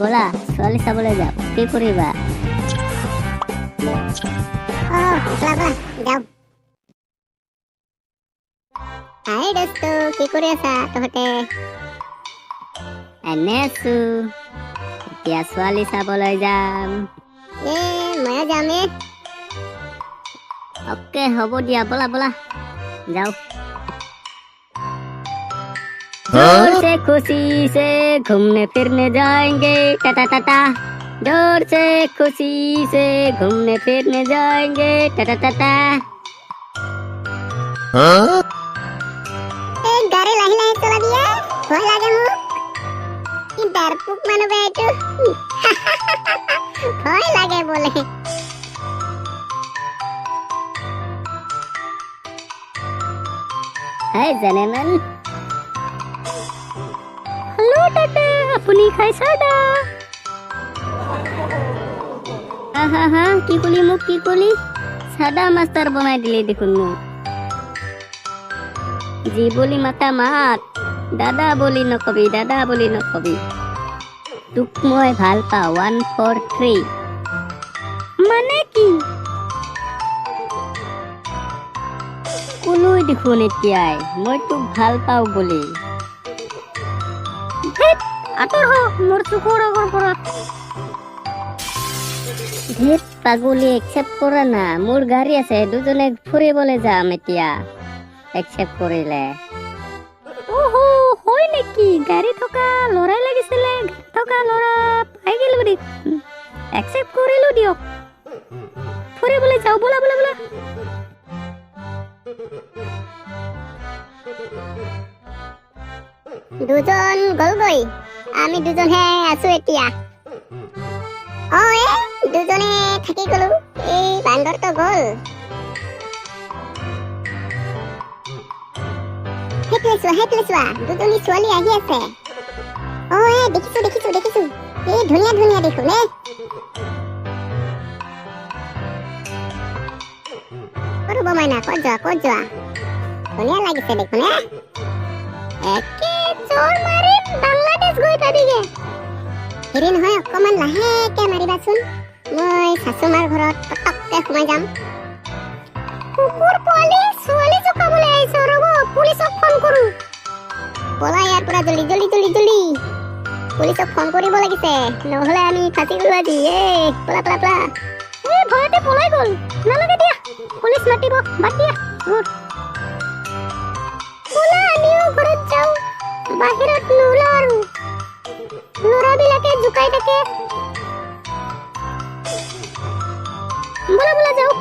ব'লা ছোৱালী চাবলৈ যাওঁ, কি কৰিবা? বলা বলা যাও। হাই দোস্ত, কি কৰি আছা তহঁতে? এনে আছো, এতিয়া ছোৱালী চাবলৈ যাম। ময়ো যামে। অকে হ'ব দিয়া, ব'লা ব'লা যাও। जोर से खुशी से घूमने फिरने जाएंगे टाटा टाटा। जोर से खुशी से घूमने फिरने जाएंगे टाटा टाटा। গাড়ী লাহে লাহে চলাবিয়ে, ভয় লাগে মোক। কি ডাৰপুক মানুহ বে এইটো। ভয় লাগে বোলে। হাই জেনেমেন। হেল্ল' দাদা, আপুনি খাইছে দা? হা কি কলি মোক, কি কলি? চাদা মাষ্টাৰ বনাই দিলে দেখোন মোক। জি বুলি মাতা মাত, দাদা বুলি নকবি, দাদা বুলি নকবি। তোক মই ভাল পাওঁ 1 4 3। মানে কি? কলৈ দেখোন এতিয়াই মই তোক ভাল পাওঁ বুলি। আঁতৰ হ মোৰ চকুৰ আগৰ পৰা। ধেত পাগলী, একচেপ্ট কৰা না, মোৰ গাড়ী আছে, দুজনে ফুৰিবলৈ যাম এতিয়া। একচেপ্ট কৰিলে। ওহো, হয় নেকি? গাড়ী থকা ল'ৰাই লাগিছিলে, থকা ল'ৰা পাই গেলো দেখোন। একচেপ্ট কৰিলো দিয়ক, ফুৰিবলৈ যাওঁ, ব'লা ব'লা ব'লা। দুজন গলগৈ, আমি দুজনহে আছো এতিয়া। দুজনে থাকি গলো, এই বান্দৰটো গল। সেইটোৱে চোৱা, দুজনী ছোৱালী আহি আছে। দেখিছো। এই ধুনীয়া দেখোন ৰব মাইনা, ক'ত যোৱা? ধুনীয়া লাগিছে দেখোন একে জোৰ মাৰিম, বাংলাদেশ গৈ পাবিগে। হেৰি নহয়, অকমান লাহেকে মাৰিবাচোন, মই শাশুমাৰ ঘৰত পটককে সোমাই যাম। কুকুৰ পোৱালি ছোৱালী জোকাবলৈ আহিছ, ৰব পুলিচক ফোন কৰো। বলা ইয়াৰ পৰা জলদি। পুলিচক ফোন কৰিব লাগিছে, নহলে আমি ফাঁচি গলো আজি। বলা। ভয়তে পলাই গল, নালাগে দিয়া, পুলিচ মাতিব, বাদ দিয়া। বলা আমিও ঘৰত যাওঁ, বাহিৰত নোলাও আৰু, ল'ৰাবিলাকে জোকাই থাকে। বলা যাওঁ।